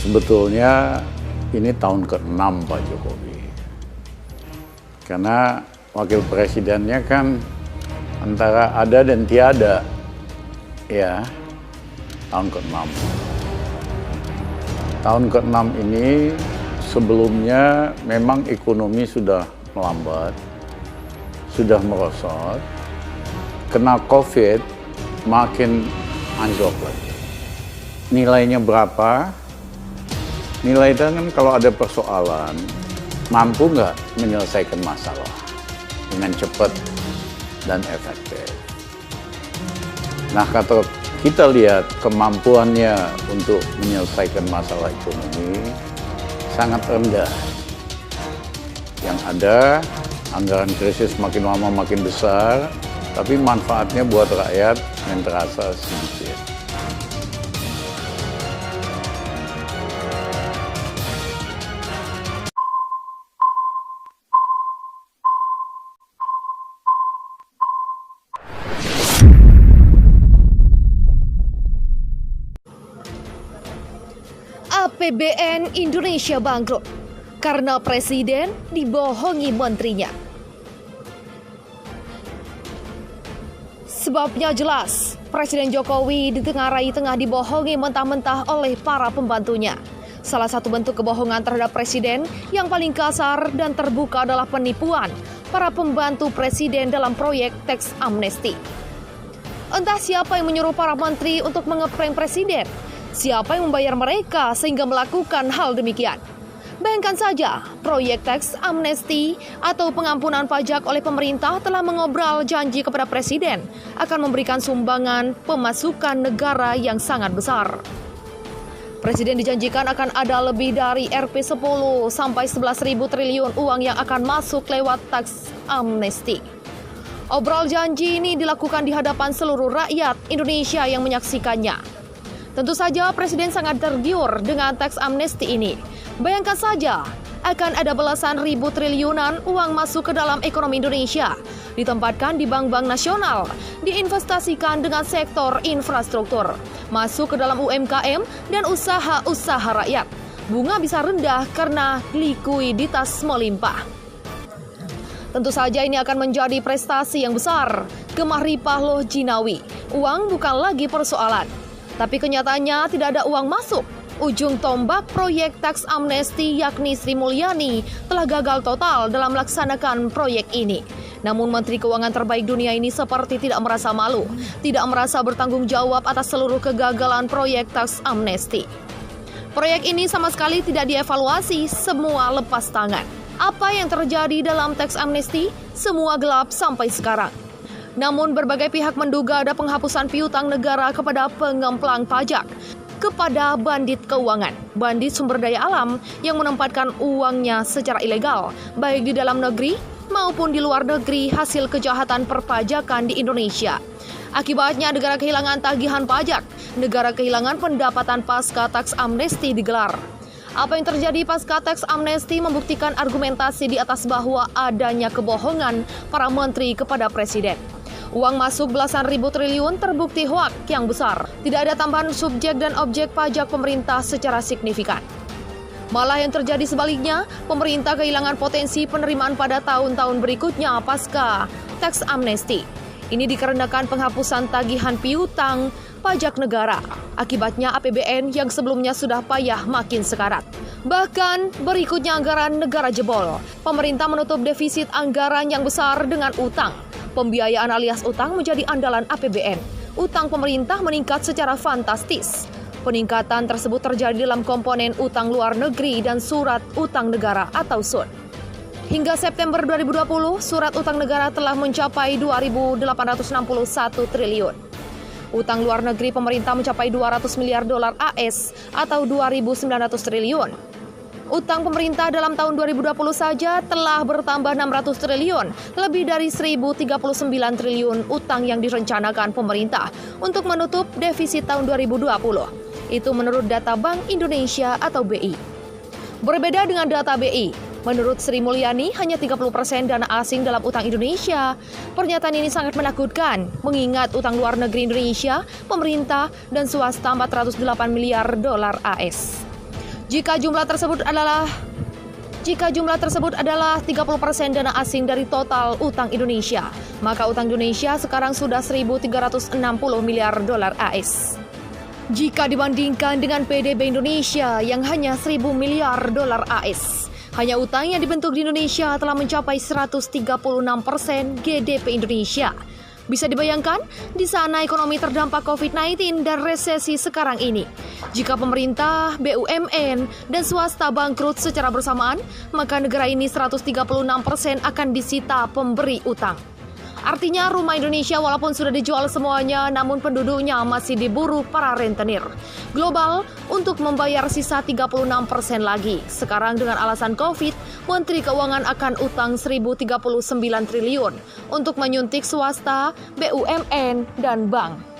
Sebetulnya ini tahun ke-6 Pak Jokowi. Karena wakil presidennya kan antara ada dan tiada. Ya, tahun ke-6. Tahun ke-6 ini sebelumnya memang ekonomi sudah melambat, sudah merosot. Kena COVID makin anjlok lagi. Nilainya berapa? Nilai itu kan kalau ada persoalan, mampu nggak menyelesaikan masalah dengan cepat dan efektif. Nah, kalau kita lihat kemampuannya untuk menyelesaikan masalah ekonomi sangat rendah. Yang ada, anggaran krisis makin lama makin besar, tapi manfaatnya buat rakyat yang terasa sedikit. APBN Indonesia bangkrut karena presiden dibohongi menterinya. Sebabnya jelas, Presiden Jokowi tengah dibohongi mentah-mentah oleh para pembantunya. Salah satu bentuk kebohongan terhadap presiden yang paling kasar dan terbuka adalah penipuan para pembantu presiden dalam proyek teks amnesti. Entah siapa yang menyuruh para menteri untuk mengeprank presiden. Siapa yang membayar mereka sehingga melakukan hal demikian? Bayangkan saja, proyek teks amnesti atau pengampunan pajak oleh pemerintah telah mengobrol janji kepada presiden akan memberikan sumbangan pemasukan negara yang sangat besar. Presiden dijanjikan akan ada lebih dari Rp 10 sampai 11.000 triliun uang yang akan masuk lewat teks amnesti. Obrol janji ini dilakukan di hadapan seluruh rakyat Indonesia yang menyaksikannya. Tentu saja Presiden sangat tergiur dengan teks amnesti ini. Bayangkan saja, akan ada belasan ribu triliunan uang masuk ke dalam ekonomi Indonesia, ditempatkan di bank-bank nasional, diinvestasikan dengan sektor infrastruktur, masuk ke dalam UMKM dan usaha-usaha rakyat. Bunga bisa rendah karena likuiditas melimpah. Tentu saja ini akan menjadi prestasi yang besar. Gemah ripah loh Jinawi, uang bukan lagi persoalan. Tapi kenyataannya tidak ada uang masuk. Ujung tombak proyek teks amnesti yakni Sri Mulyani telah gagal total dalam melaksanakan proyek ini. Namun Menteri Keuangan terbaik dunia ini seperti tidak merasa malu, tidak merasa bertanggung jawab atas seluruh kegagalan proyek teks amnesti. Proyek ini sama sekali tidak dievaluasi, semua lepas tangan. Apa yang terjadi dalam teks amnesti? Semua gelap sampai sekarang. Namun berbagai pihak menduga ada penghapusan piutang negara kepada pengemplang pajak, kepada bandit keuangan, bandit sumber daya alam yang menempatkan uangnya secara ilegal, baik di dalam negeri maupun di luar negeri hasil kejahatan perpajakan di Indonesia. Akibatnya negara kehilangan tagihan pajak, negara kehilangan pendapatan pasca teks amnesti digelar. Apa yang terjadi pasca teks amnesti membuktikan argumentasi di atas bahwa adanya kebohongan para menteri kepada presiden. Uang masuk belasan ribu triliun terbukti hoak yang besar. Tidak ada tambahan subjek dan objek pajak pemerintah secara signifikan. Malah yang terjadi sebaliknya, pemerintah kehilangan potensi penerimaan pada tahun-tahun berikutnya pasca teks amnesti. Ini dikarenakan penghapusan tagihan piutang pajak negara. Akibatnya APBN yang sebelumnya sudah payah makin sekarat. Bahkan berikutnya anggaran negara jebol. Pemerintah menutup defisit anggaran yang besar dengan utang. Pembiayaan alias utang menjadi andalan APBN. Utang pemerintah meningkat secara fantastis. Peningkatan tersebut terjadi dalam komponen utang luar negeri dan surat utang negara atau SUN. Hingga September 2020, surat utang negara telah mencapai 2.861 triliun. Utang luar negeri pemerintah mencapai 200 miliar dolar AS atau 2.900 triliun. Utang pemerintah dalam tahun 2020 saja telah bertambah 600 triliun, lebih dari 1.039 triliun utang yang direncanakan pemerintah untuk menutup defisit tahun 2020. Itu menurut data Bank Indonesia atau BI. Berbeda dengan data BI, menurut Sri Mulyani hanya 30% dana asing dalam utang Indonesia. Pernyataan ini sangat menakutkan, mengingat utang luar negeri Indonesia, pemerintah, dan swasta 408 miliar dolar AS. Jika jumlah tersebut adalah 30% dana asing dari total utang Indonesia, maka utang Indonesia sekarang sudah 1.360 miliar dolar AS. Jika dibandingkan dengan PDB Indonesia yang hanya 1.000 miliar dolar AS, hanya utang yang dibentuk di Indonesia telah mencapai 136% GDP Indonesia. Bisa dibayangkan, di sana ekonomi terdampak COVID-19 dan resesi sekarang ini. Jika pemerintah, BUMN, dan swasta bangkrut secara bersamaan, maka negara ini 136% akan disita pemberi utang. Artinya rumah Indonesia walaupun sudah dijual semuanya, namun penduduknya masih diburu para rentenir global untuk membayar sisa 36% lagi. Sekarang dengan alasan COVID, Menteri Keuangan akan utang 1.039 triliun untuk menyuntik swasta, BUMN, dan bank.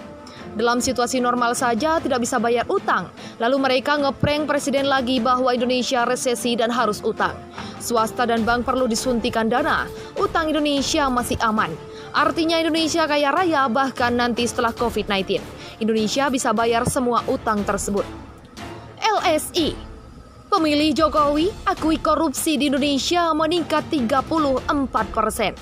Dalam situasi normal saja tidak bisa bayar utang, lalu mereka ngeprank presiden lagi bahwa Indonesia resesi dan harus utang. Swasta dan bank perlu disuntikan dana, utang Indonesia masih aman. Artinya Indonesia kaya raya bahkan nanti setelah COVID-19. Indonesia bisa bayar semua utang tersebut. LSI, pemilih Jokowi akui korupsi di Indonesia meningkat 34%.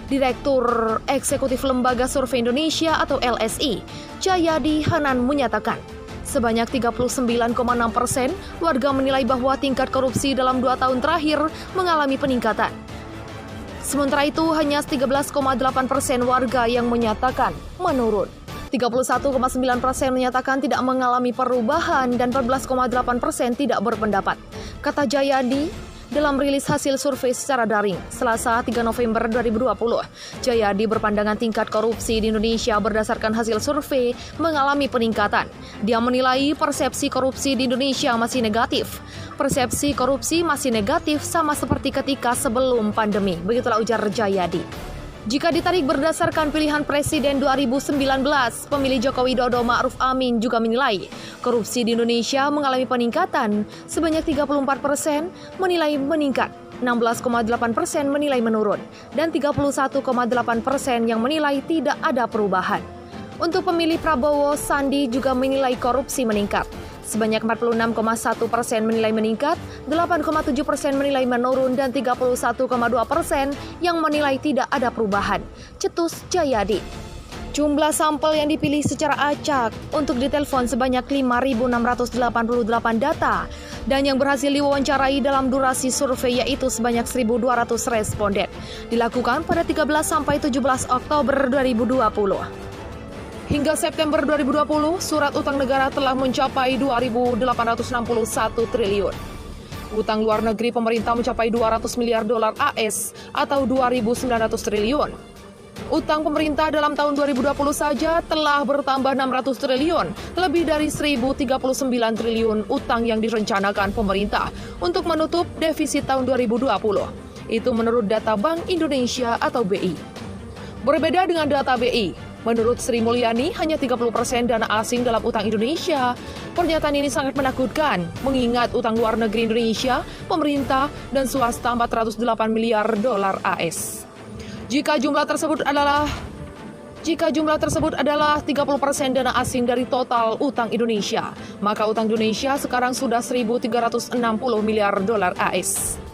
Direktur Eksekutif Lembaga Survei Indonesia atau LSI, Jayadi Hanan menyatakan, sebanyak 39,6% warga menilai bahwa tingkat korupsi dalam 2 tahun terakhir mengalami peningkatan. Sementara itu, hanya 13,8% warga yang menyatakan menurun. 31,9% menyatakan tidak mengalami perubahan dan 14,8% tidak berpendapat. Kata Jayadi dalam rilis hasil survei secara daring, Selasa 3 November 2020. Jayadi berpandangan tingkat korupsi di Indonesia berdasarkan hasil survei mengalami peningkatan. Dia menilai persepsi korupsi di Indonesia masih negatif. Persepsi korupsi masih negatif sama seperti ketika sebelum pandemi. Begitulah ujar Jayadi. Jika ditarik berdasarkan pilihan Presiden 2019, pemilih Joko Widodo Ma'ruf Amin juga menilai korupsi di Indonesia mengalami peningkatan. Sebanyak 34% menilai meningkat, 16,8% menilai menurun, dan 31,8% yang menilai tidak ada perubahan. Untuk pemilih Prabowo, Sandi juga menilai korupsi meningkat. Sebanyak 46,1% menilai meningkat, 8,7% menilai menurun, dan 31,2% yang menilai tidak ada perubahan. Cetus Jayadi. Jumlah sampel yang dipilih secara acak untuk ditelepon sebanyak 5.688 data dan yang berhasil diwawancarai dalam durasi survei yaitu sebanyak 1.200 responden. Dilakukan pada 13 sampai 17 Oktober 2020. Hingga September 2020, surat utang negara telah mencapai 2.861 triliun. Utang luar negeri pemerintah mencapai 200 miliar dolar AS atau 2.900 triliun. Utang pemerintah dalam tahun 2020 saja telah bertambah 600 triliun, lebih dari 1.039 triliun utang yang direncanakan pemerintah untuk menutup defisit tahun 2020. Itu menurut data Bank Indonesia atau BI. Berbeda dengan data BI, menurut Sri Mulyani, hanya 30% dana asing dalam utang Indonesia. Pernyataan ini sangat menakutkan, mengingat utang luar negeri Indonesia, pemerintah, dan swasta 408 miliar dolar AS. Jika jumlah tersebut adalah 30% dana asing dari total utang Indonesia, maka utang Indonesia sekarang sudah 1.360 miliar dolar AS.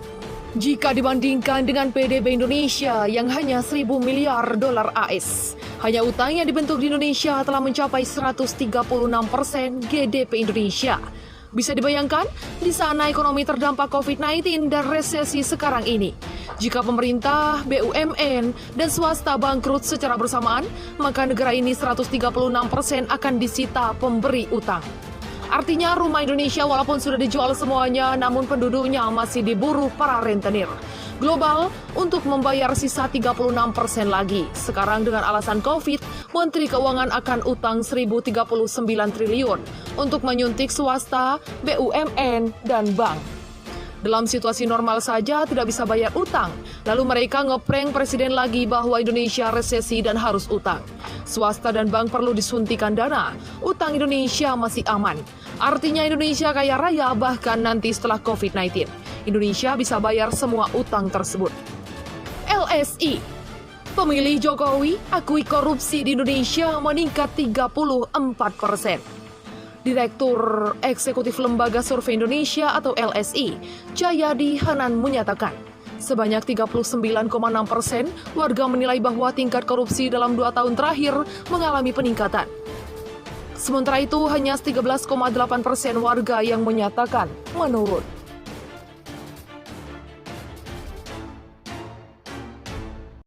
Jika dibandingkan dengan PDB Indonesia yang hanya 1.000 miliar dolar AS, hanya utang yang dibentuk di Indonesia telah mencapai 136% GDP Indonesia. Bisa dibayangkan, di sana ekonomi terdampak COVID-19 dan resesi sekarang ini. Jika pemerintah, BUMN, dan swasta bangkrut secara bersamaan, maka negara ini 136% akan disita pemberi utang. Artinya rumah Indonesia walaupun sudah dijual semuanya, namun penduduknya masih diburu para rentenir global untuk membayar sisa 36% lagi. Sekarang dengan alasan COVID, Menteri Keuangan akan utang 1.039 triliun untuk menyuntik swasta, BUMN, dan bank. Dalam situasi normal saja tidak bisa bayar utang, lalu mereka ngeprank presiden lagi bahwa Indonesia resesi dan harus utang. Swasta dan bank perlu disuntikan dana, utang Indonesia masih aman. Artinya Indonesia kaya raya bahkan nanti setelah COVID-19. Indonesia bisa bayar semua utang tersebut. LSI, pemilih Jokowi akui korupsi di Indonesia meningkat 34%. Direktur Eksekutif Lembaga Survei Indonesia atau LSI, Jayadi Hanan menyatakan, sebanyak 39,6% warga menilai bahwa tingkat korupsi dalam 2 tahun terakhir mengalami peningkatan. Sementara itu, hanya 13,8% warga yang menyatakan menurun.